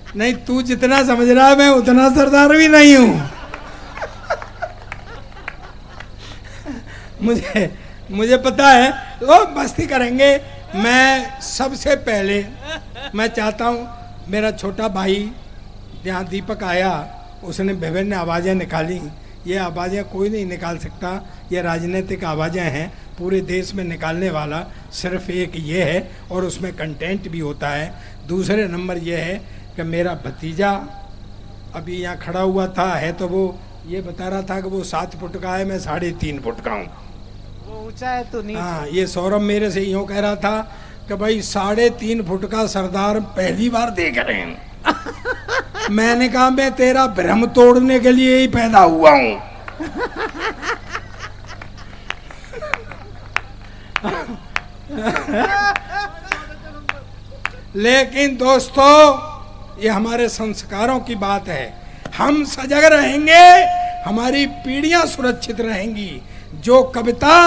नहीं, तू जितना समझ रहा है मैं उतना सरदार भी नहीं हूं। मुझे पता है वो मस्ती करेंगे। मैं सबसे पहले मैं चाहता हूँ, मेरा छोटा भाई यहाँ दीपक आया, उसने विभिन्न आवाज़ें निकाली। ये आवाज़ें कोई नहीं निकाल सकता, ये राजनीतिक आवाज़ें हैं। पूरे देश में निकालने वाला सिर्फ एक ये है, और उसमें कंटेंट भी होता है। दूसरे नंबर ये है कि मेरा भतीजा अभी यहाँ खड़ा हुआ था, है तो वो ये बता रहा था कि वो 7 फुट का है, मैं 3.5 फुट का हूँ। वो ऊंचा है तो नहीं। हाँ, ये सौरभ मेरे से यूँ कह रहा था कि भाई 3.5 फुट का सरदार पहली बार देख रहे हैं। मैंने कहा मैं तेरा भ्रम तोड़ने के लिए ही पैदा हुआ हूँ। लेकिन दोस्तों, ये हमारे संस्कारों की बात है। हम सजग रहेंगे, हमारी पीढ़ियां सुरक्षित रहेंगी। जो कविता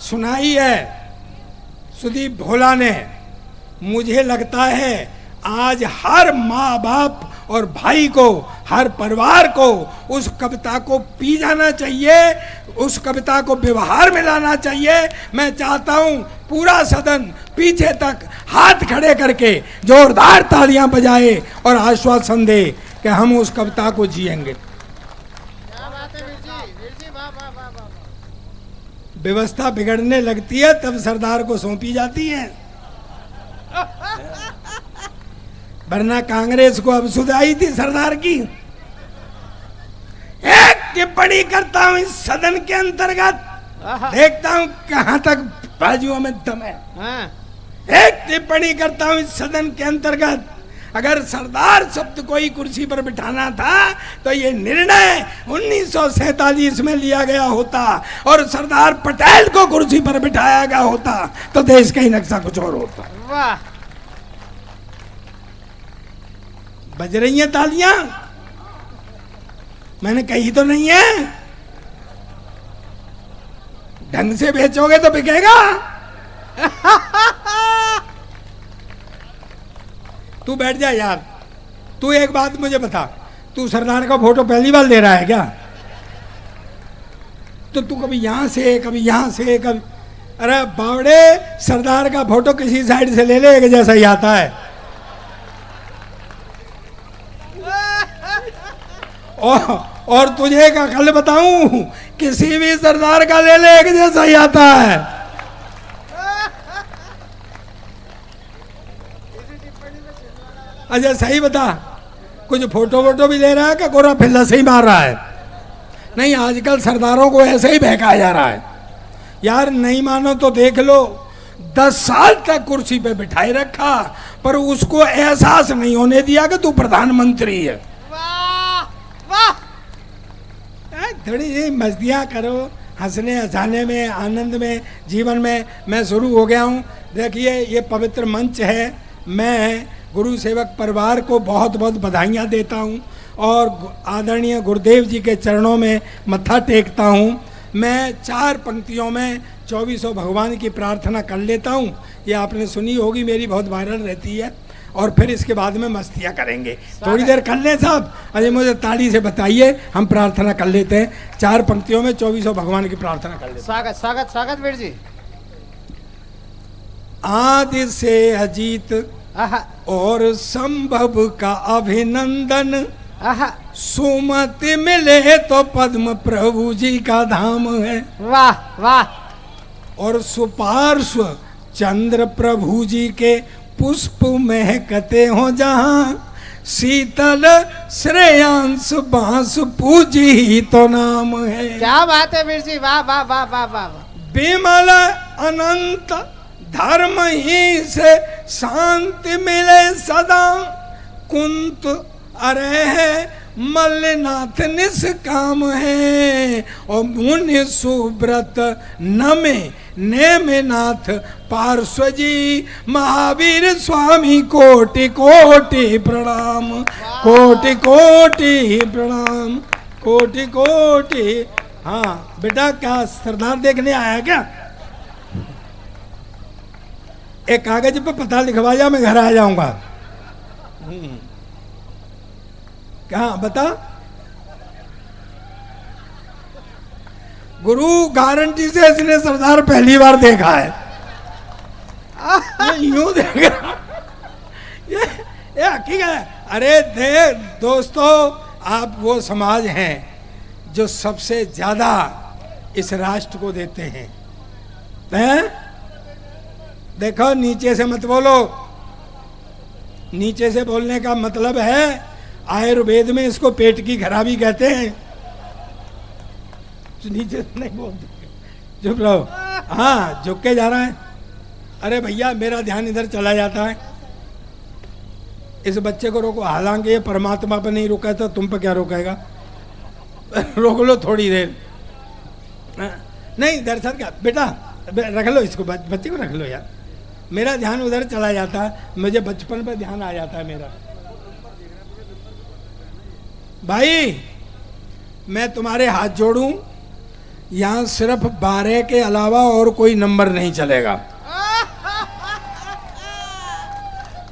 सुनाई है सुदीप भोला ने, मुझे लगता है आज हर माँ बाप और भाई को, हर परिवार को उस कविता को पी जाना चाहिए, उस कविता को व्यवहार में लाना चाहिए। मैं चाहता हूँ पूरा सदन पीछे तक हाथ खड़े करके जोरदार तालियां बजाए और आश्वासन दे कि हम उस कविता को जिएंगे। व्यवस्था बिगड़ने लगती है तब सरदार को सौंपी जाती है, वरना कांग्रेस को अब सुधाई थी सरदार की। एक टिप्पणी करता हूं इस सदन के अंतर्गत, देखता हूं कहां तक बाजुओं में दम है। एक टिप्पणी करता हूं इस सदन के अंतर्गत, अगर सरदार शब्द को ही कुर्सी पर बिठाना था तो ये निर्णय 1947 में लिया गया होता और सरदार पटेल को कुर्सी पर बिठाया गया होता तो देश का ही नक्शा कुछ और होता। वाह, बज रही हैं तालियां? मैंने कही तो नहीं है? ढंग से बेचोगे तो बिकेगा। तू बैठ जा यार। तू एक बात मुझे बता, तू सरदार का फोटो पहली बार ले रहा है क्या? तो तू कभी यहां से कभी यहां से कभी, अरे बावड़े, सरदार का फोटो किसी साइड से ले ले, एक जैसा ही आता है। और तुझे एक अकल बताऊं, किसी भी सरदार का ले ले, एक जैसा ही आता है। अच्छा सही बता, कुछ फोटो वोटो भी ले रहा है क्या, गोरा फिल्ला से ही मार रहा है? नहीं, आजकल सरदारों को ऐसे ही बहकाया जा रहा है। यार नहीं मानो तो देख लो, 10 साल तक कुर्सी पे बिठाए रखा पर उसको एहसास नहीं होने दिया कि तू प्रधानमंत्री है। थोड़ी मस्तियाँ करो, हंसने हंसाने में, आनंद में, जीवन में मैं शुरू हो गया हूँ। देखिए ये पवित्र मंच है, मैं गुरु सेवक परिवार को बहुत बहुत बधाइयाँ देता हूँ और आदरणीय गुरुदेव जी के चरणों में मत्था टेकता हूँ। मैं 4 पंक्तियों में 2400 भगवान की प्रार्थना कर लेता हूँ। ये आपने सुनी होगी, मेरी बहुत वायरल रहती है। और फिर इसके बाद में मस्तियाँ करेंगे। थोड़ी देर कर लें साहब, अरे मुझे ताली से बताइए, हम प्रार्थना कर लेते हैं। 4 पंक्तियों में 2400 भगवान की प्रार्थना कर लेते हैं। स्वागत स्वागत स्वागत वीर जी। आदि से अजीत और संभव का अभिनंदन, सुमति मिले तो पद्म प्रभु जी का धाम है। वाह वाह। और सुपार्श्व चंद्र प्रभु जी के पुष्प महकते हो जहाँ, शीतल श्रेयांश बांस पूजी ही तो नाम है। क्या बात है वीर जी, वाह वाह वाह वाह वाह। विमल अनंत धर्म ही से शांति मिले सदा, कुंत अरे है मल्लनाथ निष्काम है। और मुनि सुब्रत नमे नेमनाथ पार्श्व जी, महावीर स्वामी कोटि कोटि प्रणाम, कोटि कोटि प्रणाम, कोटि कोटि। हाँ बेटा, क्या सरदार देखने आया क्या? एक कागज पे पता लिखवा जा, मैं घर आ जाऊंगा। कहाँ बता? गुरु गारंटी से इसने सरदार पहली बार देखा है। ये यूं देख रहा, ये हकीकत है। अरे देख दोस्तों, आप वो समाज हैं जो सबसे ज्यादा इस राष्ट्र को देते हैं। देखो नीचे से मत बोलो, नीचे से बोलने का मतलब है आयुर्वेद में इसको पेट की खराबी कहते हैं। नीचे से नहीं बोलते, चुप रहो। हाँ झुक के जा रहा है। अरे भैया मेरा ध्यान इधर चला जाता है। इस बच्चे को रोको, हालांकि ये परमात्मा पर नहीं रुका तो तुम पर क्या रोकेगा? रोक लो थोड़ी देर। नहीं दरअसल क्या बेटा, रख लो इसको, बच्चे को रख लो यार। मेरा ध्यान उधर चला जाता है, मुझे बचपन पर ध्यान आ जाता है मेरा। भाई मैं तुम्हारे हाथ जोड़ूं, यहां सिर्फ 12 के अलावा और कोई नंबर नहीं चलेगा।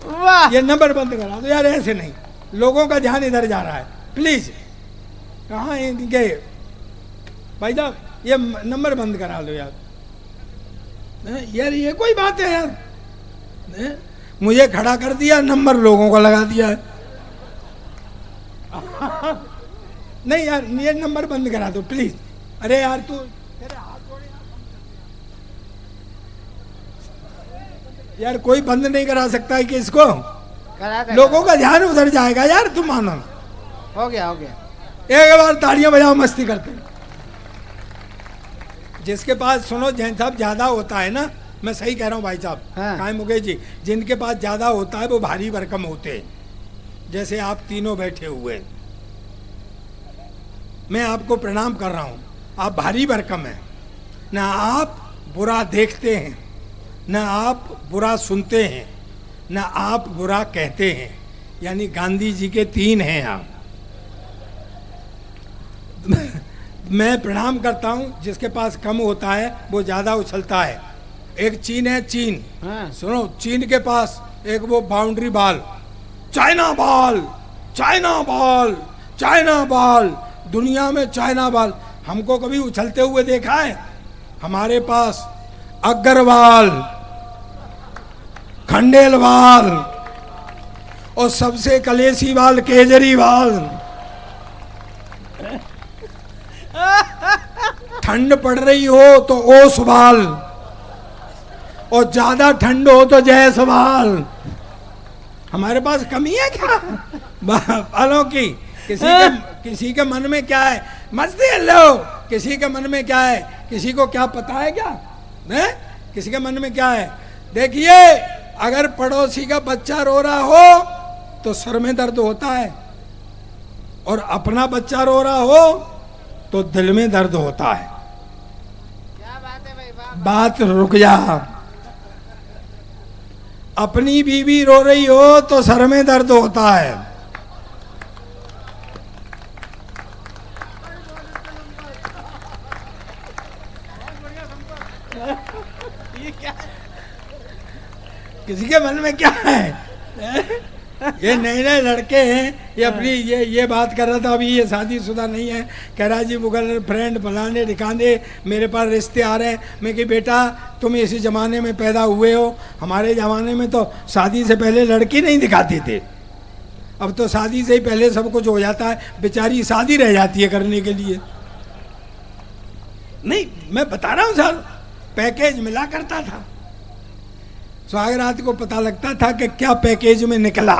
वाह ये नंबर बंद करा दो यार, ऐसे नहीं। लोगों का ध्यान इधर जा रहा है, प्लीज। कहाँ इनके भाई साहब, ये नंबर बंद करा दो यार। यार ये कोई बात है यार? मुझे खड़ा कर दिया, नंबर लोगों को लगा दिया है। नहीं यार, ये नंबर बंद करा दो प्लीज। अरे यार तू, तेरे हाथ जोड़े यार, कोई बंद नहीं करा सकता है कि इसको। लोगों का ध्यान उधर जाएगा यार, तुम मानो। हो गया हो गया। एक बार तालियां बजाओ, मस्ती करते हैं। जिसके पास, सुनो जैन साहब, ज्यादा होता है ना, मैं सही कह रहा हूँ भाई साहब, हाँ। कायम मुकेश जी, जिनके पास ज्यादा होता है वो भारी भरकम होते हैं। जैसे आप तीनों बैठे हुए, मैं आपको प्रणाम कर रहा हूँ, आप भारी भरकम हैं। ना आप बुरा देखते हैं, ना आप बुरा सुनते हैं, ना आप बुरा कहते हैं। यानी गांधी जी के 3 हैं आप। मैं प्रणाम करता हूं, जिसके पास कम होता है वो ज्यादा उछलता है। एक चीन है, चीन। हाँ। सुनो, चीन के पास एक वो boundary ball, China ball, China ball, China ball, दुनिया में चाइना बॉल। हमको कभी उछलते हुए देखा है? हमारे पास अग्रवाल, खंडेलवाल और सबसे कलेसी वाल केजरीवाल। ठंड पड़ रही हो तो ओसवाल, और ज्यादा ठंड हो तो जयसवाल। हमारे पास कमी है क्या वालों की? किसी के मन में क्या है? मस्ती लो। किसी के मन में क्या है? किसी को क्या पता है क्या? है? किसी के मन में क्या है? देखिए, अगर पड़ोसी का बच्चा रो रहा हो तो सर में दर्द होता है, और अपना बच्चा रो रहा हो तो दिल में दर्द होता है। क्या बात है भाई, वाह। बात रुक जा। अपनी बीवी रो रही हो तो सर में दर्द होता है। ये क्या? किसी के मन में क्या है? ये नए नए लड़के हैं, ये अपनी ये बात कर रहा था अभी, ये शादीशुदा नहीं है। कह रहा जी मुगल फ्रेंड फलाने ठिकाने मेरे पास रिश्ते आ रहे हैं। मैं कि बेटा तुम इसी ज़माने में पैदा हुए हो, हमारे ज़माने में तो शादी से पहले लड़की नहीं दिखाते थे। अब तो शादी से ही पहले सब कुछ हो जाता है, बेचारी शादी रह जाती है करने के लिए। नहीं मैं बता रहा हूँ सर, पैकेज मिला करता था। स्वागरात को पता लगता था कि क्या पैकेज में निकला।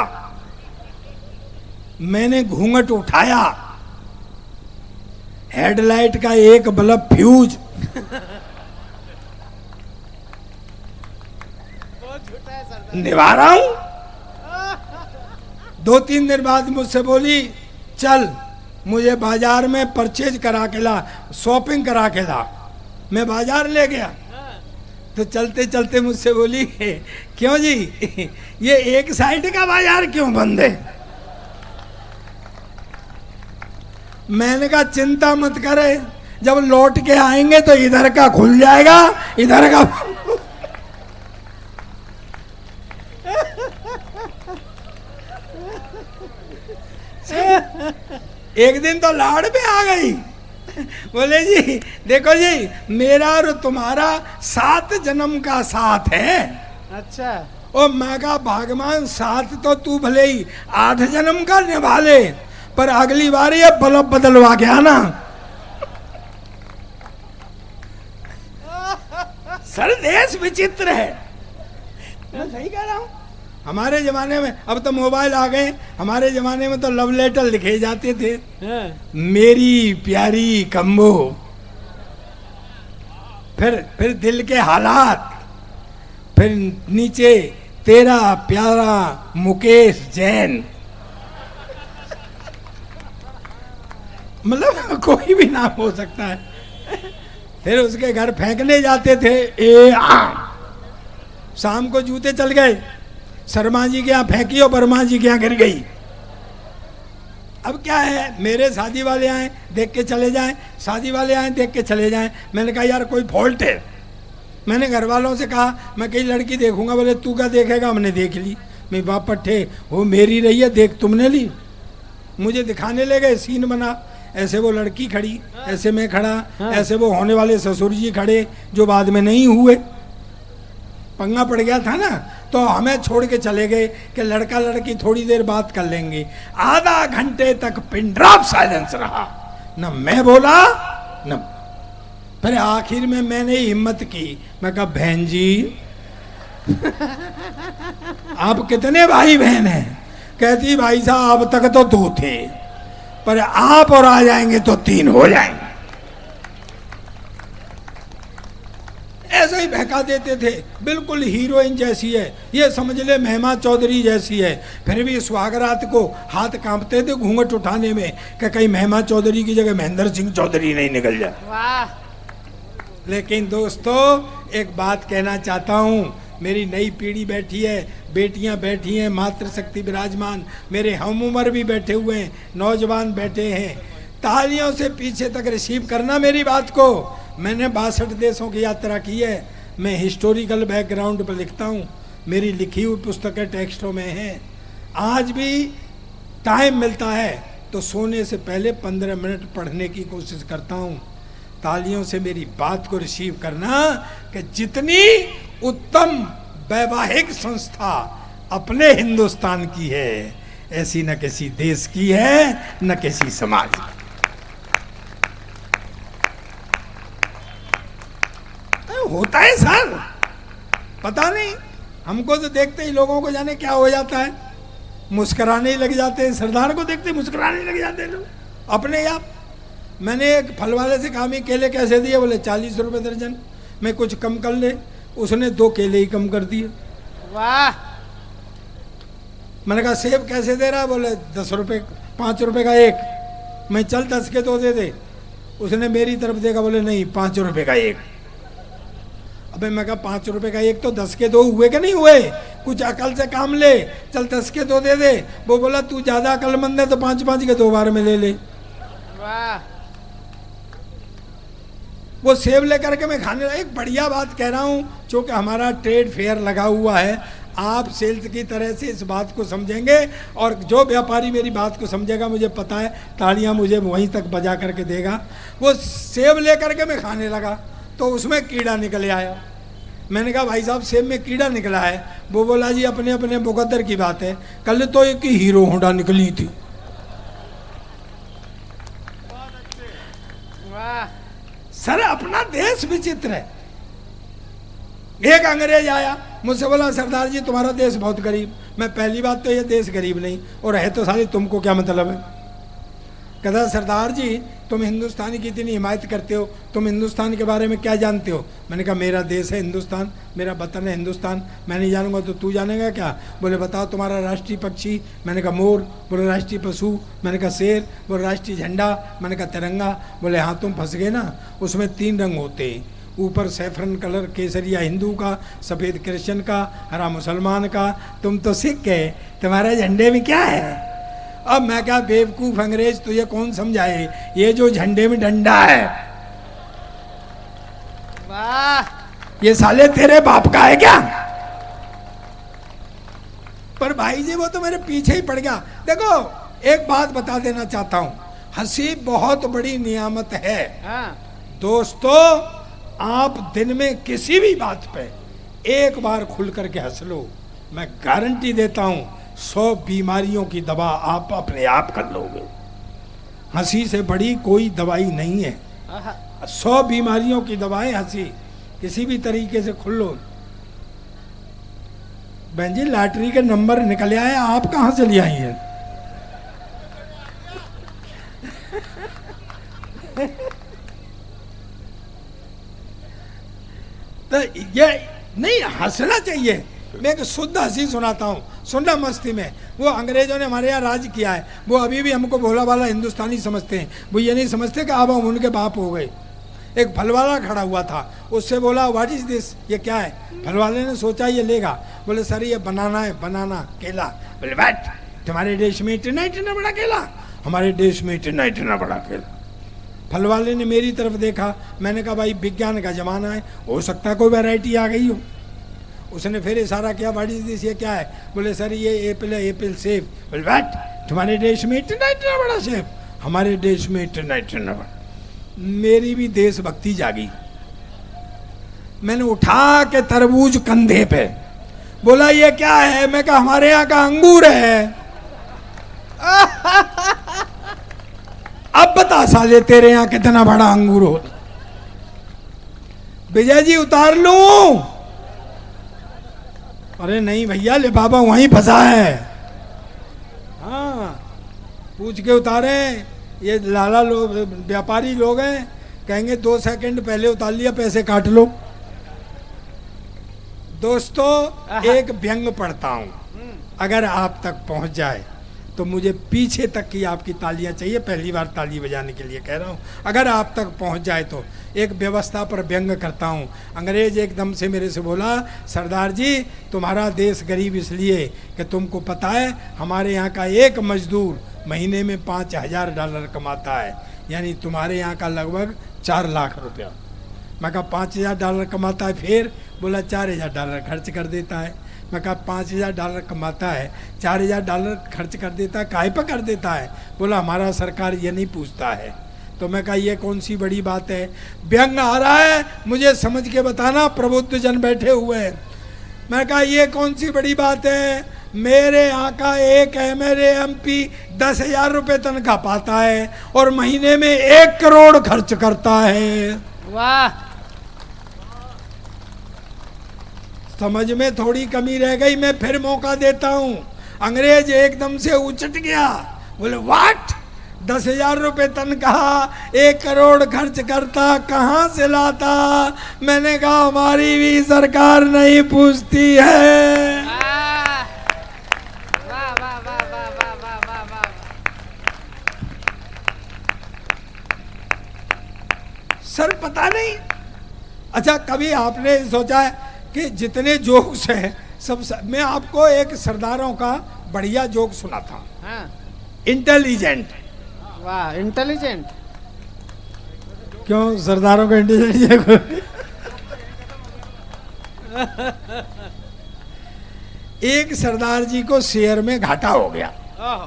मैंने घूंघट उठाया, हेडलाइट का एक बल्ब फ्यूज। बहुत झूठा है सरदार। निभा रहा हूं। 2-3 दिन बाद मुझसे बोली, चल मुझे बाजार में परचेज करा के ला, शॉपिंग करा के ला। मैं बाजार ले गया तो चलते चलते मुझसे बोली, क्यों जी ये एक साइड का बाजार क्यों बंद है? मैंने कहा चिंता मत करे, जब लौट के आएंगे तो इधर का खुल जाएगा, इधर का एक दिन तो लाड़ पे आ गई, बोले जी देखो जी मेरा और तुम्हारा 7 जन्म का साथ है। अच्छा। ओ मैं कहा भगवान 7 तो तू भले ही 8 जन्म का निभा ले, पर अगली बार ये बल्ब बदलवा के आना। सर देश विचित्र है, मैं सही कह रहा हूं। हमारे जमाने में, अब तो मोबाइल आ गए, हमारे जमाने में तो लव लेटर लिखे जाते थे। मेरी प्यारी कम्बो, फिर दिल के हालात, फिर नीचे तेरा प्यारा मुकेश जैन, मतलब कोई भी नाम हो सकता है। फिर उसके घर फेंकने जाते थे शाम को जूते चल गए, शर्मा जी के यहाँ फेंकी और वर्मा जी के यहाँ गिर गई। अब क्या है, मेरे शादी वाले आए देख के चले जाएं, शादी वाले आए देख के चले जाएं। मैंने कहा यार कोई फॉल्ट है। मैंने घर वालों से कहा मैं कई लड़की देखूंगा, बोले तू क्या देखेगा, हमने देख ली। मैं बाप पट्टे वो मेरी रही है, देख तुमने ली। मुझे दिखाने ले गए, सीन बना, ऐसे वो लड़की खड़ी, ऐसे मैं खड़ा, ऐसे वो होने वाले ससुर जी खड़े जो बाद में नहीं हुए। पंगा पड़ गया था ना, तो हमें छोड़ के चले गए कि लड़का लड़की थोड़ी देर बात कर लेंगे। आधा घंटे तक पिन ड्रॉप साइलेंस रहा, न मैं बोला न। फिर आखिर में मैंने हिम्मत की, मैं कहा बहन जी आप कितने भाई बहन हैं? कहती भाई साहब अब तक तो 2 थे, पर आप और आ जाएंगे तो 3 हो जाएंगे। ऐसे ही बहका देते थे, बिल्कुल हीरोइन जैसी है, ये समझ ले महिमा चौधरी जैसी है। फिर भी सुहागरात को हाथ कांपते थे घूंघट उठाने में कि कहीं महिमा चौधरी की जगह महेंद्र सिंह चौधरी नहीं निकल जाए। वाह। लेकिन दोस्तों एक बात कहना चाहता हूँ, मेरी नई पीढ़ी बैठी है, बेटियां बैठी हैं, मातृशक्ति विराजमान, मेरे हम उम्र भी बैठे हुए हैं, नौजवान बैठे हैं। तालियों से पीछे तक रिसीव करना मेरी बात को। मैंने 62 देशों की यात्रा की है, मैं हिस्टोरिकल बैकग्राउंड पर लिखता हूँ, मेरी लिखी हुई पुस्तकें टेक्स्टों में हैं। आज भी टाइम मिलता है तो सोने से पहले 15 मिनट पढ़ने की कोशिश करता हूँ। तालियों से मेरी बात को रिसीव करना कि जितनी उत्तम वैवाहिक संस्था अपने हिंदुस्तान की है, ऐसी न किसी देश की है न किसी समाज की। होता है सर, पता नहीं, हमको तो देखते ही लोगों को जाने क्या हो जाता है, मुस्कुराने ही लग जाते हैं। सरदार को देखते मुस्कुराने लग जाते हैं लोग अपने आप। मैंने एक फल वाले से कहा मैं केले कैसे दिए, बोले 40 रुपए दर्जन। मैं कुछ कम कर ले, उसने 2 केले ही कम कर दिए। वाह। मैंने कहा सेब कैसे दे रहा है, बोले 10 रुपए, 5 रुपए का एक। मैं चल 10 के 2 दे दे, उसने मेरी तरफ देखा, बोले नहीं 5 रुपए का एक। अबे मैं कहा 5 रुपए का एक तो 10 के 2 हुए कि नहीं हुए, कुछ अकल से काम ले, चल 10 के 2 दे दे। वो बोला तू ज्यादा अकलमंद है तो 5-5 के 2 बार में ले ले। वाह। वो सेब लेकर के मैं खाने लगा। एक बढ़िया बात कह रहा हूँ, चूँकि हमारा ट्रेड फेयर लगा हुआ है, आप सेल्स की तरह से इस बात को समझेंगे, और जो व्यापारी मेरी बात को समझेगा मुझे पता है तालियां मुझे वहीं तक बजा करके देगा। वो सेब लेकर के मैं खाने लगा तो उसमें कीड़ा निकल आया। मैंने कहा भाई साहब सेब में कीड़ा निकला है। वो बोला जी अपने अपने मुकद्दर की बात है, कल तो एक हीरो होंडा निकली थी। वाह। सर अपना देश विचित्र है। एक अंग्रेज आया मुझसे बोला सरदार जी तुम्हारा देश बहुत गरीब। मैं पहली बात तो ये देश गरीब नहीं, और है तो साली तुमको क्या मतलब है। कहता सरदार जी तुम हिंदुस्तान की इतनी हिमायत करते हो, तुम हिंदुस्तान के बारे में क्या जानते हो। मैंने कहा मेरा देश है हिंदुस्तान, मेरा वतन है हिंदुस्तान, मैं नहीं जानूंगा तो तू जानेगा क्या। बोले बताओ तुम्हारा राष्ट्रीय पक्षी। मैंने कहा मोर। बोले राष्ट्रीय पशु। मैंने कहा शेर। बोले राष्ट्रीय झंडा। मैंने कहा तिरंगा। बोले हाँ तुम फंस गए ना, उसमें 3 रंग होते हैं, ऊपर सैफरन कलर केसरिया हिंदू का, सफ़ेद क्रिश्चियन का, हरा मुसलमान का। तुम तो सिख है, तुम्हारे झंडे में क्या है। अब मैं क्या बेवकूफ़ अंग्रेज तुझे कौन समझाए, ये जो झंडे में डंडा है वाह। ये साले तेरे बाप का है क्या। पर भाई जी वो तो मेरे पीछे ही पड़ गया। देखो एक बात बता देना चाहता हूं, हंसी बहुत बड़ी नियामत है। हाँ दोस्तों, आप दिन में किसी भी बात पे एक बार खुल करके हंस लो, मैं गारंटी देता हूं 100 बीमारियों की दवा आप अपने आप कर लोगे। हंसी से बड़ी कोई दवाई नहीं है। आहा, 100 बीमारियों की दवाएं हंसी, किसी भी तरीके से खुल लो। बहन जी, लॉटरी के नंबर निकल आए, आप कहां से ले आई हैं? तो ये नहीं, हंसना चाहिए। मैं एक शुद्ध हंसी सुनाता हूँ, सुनना मस्ती में। वो अंग्रेजों ने हमारे यहाँ राज किया है, वो अभी भी हमको भोला भाला हिंदुस्तानी समझते हैं। वो ये नहीं समझते कि अब हम उनके बाप हो गए। एक फलवाला खड़ा हुआ था, उससे बोला व्हाट इज दिस, ये क्या है? फलवाले ने सोचा ये लेगा, बोले सर ये बनाना है, बनाना केला। बोले बैठ, तुम्हारे देश में इतना इतना बड़ा केला, हमारे देश में इतना इतना बड़ा केला। फलवाले ने मेरी तरफ देखा, मैंने कहा भाई विज्ञान का जमाना है, हो सकता है कोई वैरायटी आ गई हो। उसने फिर इशारा किया व्हाट इज दिस, ये क्या है? बोले सर ये एप्पल है, एप्पल सेब। बोले बैठ, तुम्हारे देश में इतना इतना बड़ा सेब, हमारे देश में इतना इतना बड़ा। मेरी भी देशभक्ति जागी, मैंने उठा के तरबूज कंधे पे, बोला ये क्या है? मैं कहा हमारे यहाँ का अंगूर है। अब बता साले तेरे यहाँ कितना बड़ा अंगूर हो। विजय जी उतार लूं? अरे नहीं भैया, ले बाबा वहीं फंसा है। हाँ, पूछ के उतारे। ये लाला लोग, व्यापारी लोग हैं, कहेंगे 2 सेकंड पहले उतार लिया, पैसे काट लो। दोस्तों, एक व्यंग पढ़ता हूं, अगर आप तक पहुंच जाए तो मुझे पीछे तक की आपकी तालियां चाहिए। पहली बार ताली बजाने के लिए कह रहा हूं, अगर आप तक पहुंच जाए तो। एक व्यवस्था पर व्यंग करता हूं। अंग्रेज एकदम से मेरे से बोला, सरदार जी तुम्हारा देश गरीब इसलिए कि तुमको पता है हमारे यहाँ का एक मजदूर महीने में $5000 कमाता है, यानी तुम्हारे यहाँ का लगभग 4 लाख रुपया। मैं कहा $5000 कमाता है, फिर बोला $4000 खर्च कर देता है। मैं कहा $5000 कमाता है, $4000 खर्च कर देता है, काहे पर कर देता है? बोला हमारा सरकार ये नहीं पूछता है। तो मैं कहा ये कौन सी बड़ी बात है? व्यंग आ रहा है, मुझे समझ के बताना, प्रबुद्ध जन बैठे हुए हैं। मैं कहा ये कौन सी बड़ी बात है? मेरे यहाँ का एक मेरे MP 10,000 रुपये तनख्वाह पाता है और महीने में 1 करोड़ खर्च करता है। वाह, समझ में थोड़ी कमी रह गई, मैं फिर मौका देता हूं। अंग्रेज एकदम से उचट गया, बोले व्हाट, 10,000 रुपये तनख्वाह, 1 करोड़ खर्च करता, कहां से लाता? मैंने कहा हमारी भी सरकार नहीं पूछती है। वाह वाह वाह वाह वाह वाह वाह वाह। सर पता नहीं, अच्छा कभी आपने सोचा है कि जितने जोक्स हैं मैं आपको एक सरदारों का बढ़िया जोक सुनाता हूं। हाँ, इंटेलिजेंट। वाह, इंटेलिजेंट। क्यों सरदारों का इंटेलिजेंट? एक सरदार जी को शेयर में घाटा हो गया, ओह,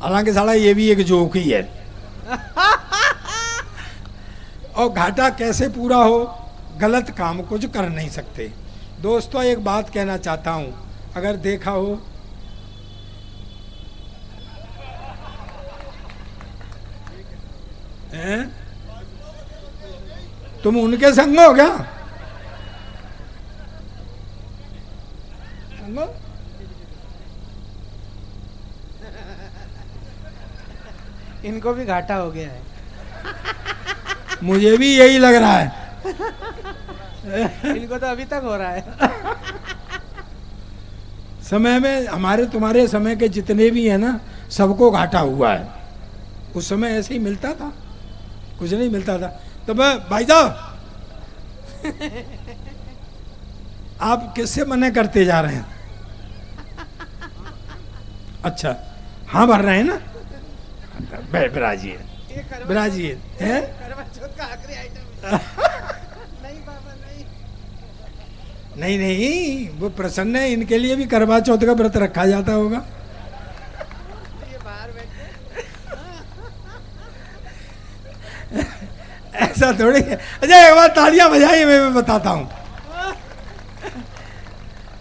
हालांकि साला ये भी एक जोक ही है। और घाटा कैसे पूरा हो? गलत काम कुछ कर नहीं सकते। दोस्तों, एक बात कहना चाहता हूं, अगर देखा हो हैं? तुम उनके संग हो क्या? संग हो? इनको भी घाटा हो गया है। मुझे भी यही लग रहा है। इनको तो अभी तक हो रहा है। समय में हमारे तुम्हारे समय के जितने भी हैं ना, सबको घाटा हुआ है। उस समय ऐसे ही मिलता था, कुछ नहीं मिलता था। तो मैं भाई साहब, आप किससे मना करते जा रहे हैं? अच्छा, हाँ भर रहे हैं ना, ब्राजील ब्राजील है। करवा चौथ का आखिरी आइटम। नहीं बाबा नहीं। नहीं नहीं, वो प्रसन्न है, इनके लिए भी करवा चौथ का व्रत रखा जाता होगा। ये बाहर बैठ ऐसा थोड़ी है। अच्छा एक बार तालियां बजाइए, मैं बताता हूं।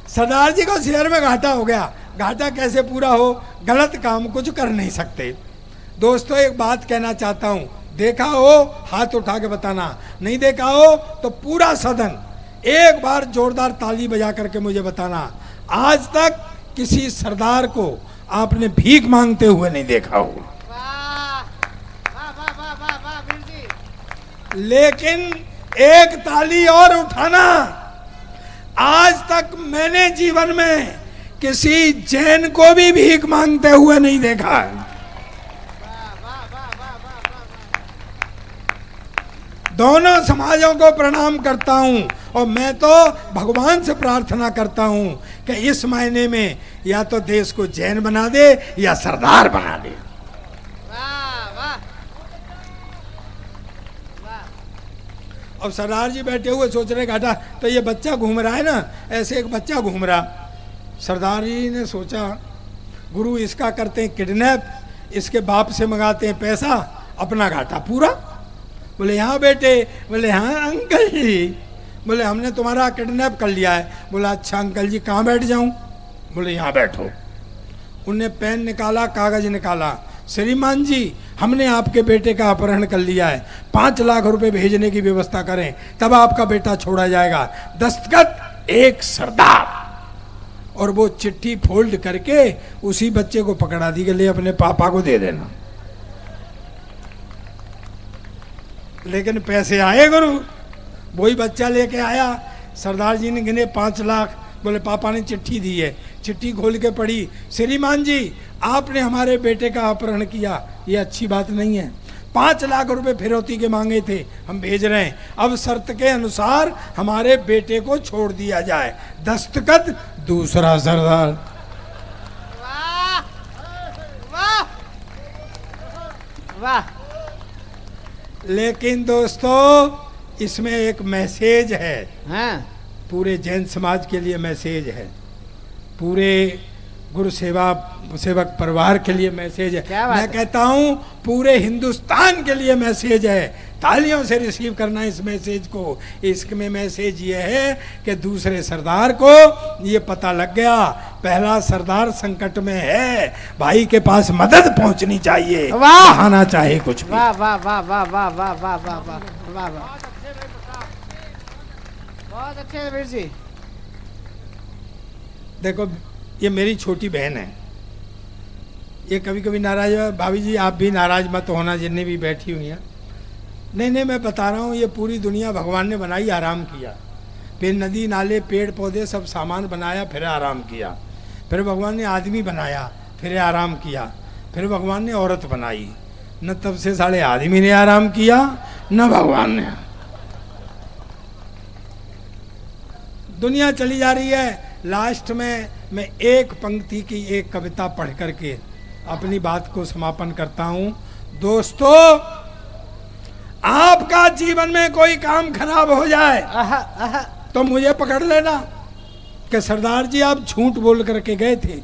सरदार जी को शेयर में घाटा हो गया। घाटा कैसे पूरा हो? गलत काम कुछ कर नहीं सकते। दोस्तों एक बात कहना चाहता हूं, देखा हो हाथ उठा के बताना, नहीं देखा हो तो पूरा सदन एक बार जोरदार ताली बजा करके मुझे बताना, आज तक किसी सरदार को आपने भीख मांगते हुए नहीं देखा हो। वाह वाह वाह वाह वाह वाह वीर जी। लेकिन एक ताली और उठाना, आज तक मैंने जीवन में किसी जैन को भी भीख मांगते हुए नहीं देखा है। दोनों समाजों को प्रणाम करता हूं और मैं तो भगवान से प्रार्थना करता हूं कि इस महीने में या तो देश को जैन बना दे या सरदार बना दे। वाह वाह वाह। अब सरदार जी बैठे हुए सोच रहे घाटा, तो ये बच्चा घूम रहा है ना, ऐसे एक बच्चा घूम रहा। सरदार जी ने सोचा गुरु इसका करते हैं किडनैप, इसके बाप से मंगाते हैं पैसा, अपना घाटा पूरा। बोले यहाँ बेटे, बोले हाँ अंकल जी, बोले हमने तुम्हारा किडनैप कर लिया है। बोला अच्छा अंकल जी कहाँ बैठ जाऊँ? बोले यहाँ बैठो। उनने पेन निकाला, कागज निकाला, श्रीमान जी हमने आपके बेटे का अपहरण कर लिया है, 5 लाख रुपए भेजने की व्यवस्था करें तब आपका बेटा छोड़ा जाएगा। दस्तखत एक सरदार। और वो चिट्ठी फोल्ड करके उसी बच्चे को पकड़ा दी, ले अपने पापा को दे देना। लेकिन पैसे आए गुरु, वही बच्चा लेके आया। सरदार जी ने गिने 5 लाख। बोले पापा ने चिट्ठी दी है। चिट्ठी खोल के पढ़ी, श्रीमान जी आपने हमारे बेटे का अपहरण किया, ये अच्छी बात नहीं है, 5 लाख रुपए फिरौती के मांगे थे, हम भेज रहे हैं, अब शर्त के अनुसार हमारे बेटे को छोड़ दिया जाए। दस्तखत दूसरा सरदार। वाह वाह वाह। लेकिन दोस्तों इसमें एक मैसेज है, हाँ पूरे जैन समाज के लिए मैसेज है, पूरे गुरु सेवक परिवार के लिए मैसेज है। क्या बात मैं कहता हूँ पूरे हिंदुस्तान के लिए मैसेज है। तालियों से रिसीव करना इस मैसेज को। इसमें मैसेज ये है कि दूसरे सरदार को ये पता लग गया पहला सरदार संकट में है, भाई के पास मदद पहुंचनी चाहिए, वाह! बहाना चाहे कुछ भी। वाह वाह वाह वाह वाह वाह वाह वाह वाह वाह वाह। बहुत अच्छे वीर जी। देखो ये मेरी छोटी बहन है, ये कभी कभी नाराज है। भाभी जी आप भी नाराज मत होना, जितनी भी बैठी हुई हैं। नहीं मैं बता रहा हूँ, ये पूरी दुनिया भगवान ने बनाई, आराम किया, फिर नदी नाले पेड़ पौधे सब सामान बनाया, फिर आराम किया, फिर भगवान ने आदमी बनाया, फिर आराम किया, फिर भगवान ने औरत बनाई। न तब से साले आदमी ने आराम किया न भगवान ने। दुनिया चली जा रही है। लास्ट में मैं एक पंक्ति की एक कविता पढ़ करके अपनी बात को समापन करता हूं। दोस्तों आपका जीवन में कोई काम खराब हो जाए तो मुझे पकड़ लेना कि सरदार जी आप झूठ बोल करके गए थे,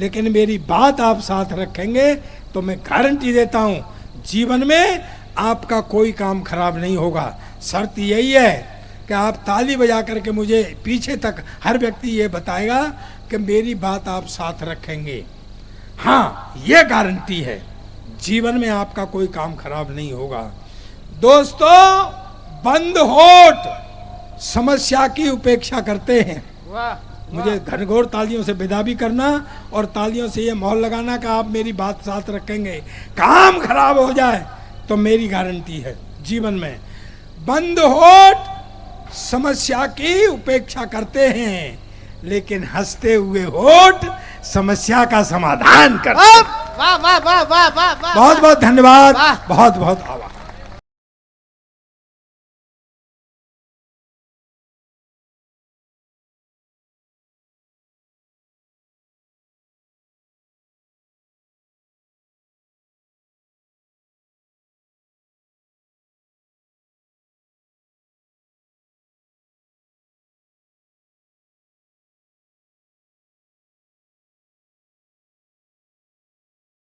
लेकिन मेरी बात आप साथ रखेंगे तो मैं गारंटी देता हूं जीवन में आपका कोई काम खराब नहीं होगा। शर्त यही है कि आप ताली बजा करके मुझे पीछे तक हर व्यक्ति ये बताएगा कि मेरी बात आप साथ रखेंगे। हाँ ये गारंटी है, जीवन में आपका कोई काम खराब नहीं होगा। दोस्तों बंद होठ समस्या की उपेक्षा करते हैं। वाह। मुझे घनघोर तालियों से विदा भी करना और तालियों से ये मोहर लगाना कि आप मेरी बात साथ रखेंगे। काम खराब हो जाए तो मेरी गारंटी है जीवन में बंद होठ समस्या की उपेक्षा करते हैं, लेकिन हंसते हुए होठ समस्या का समाधान करते हैं। वाह वाह वाह वाह वाह। बहुत बहुत धन्यवाद, वाह। बहुत बहुत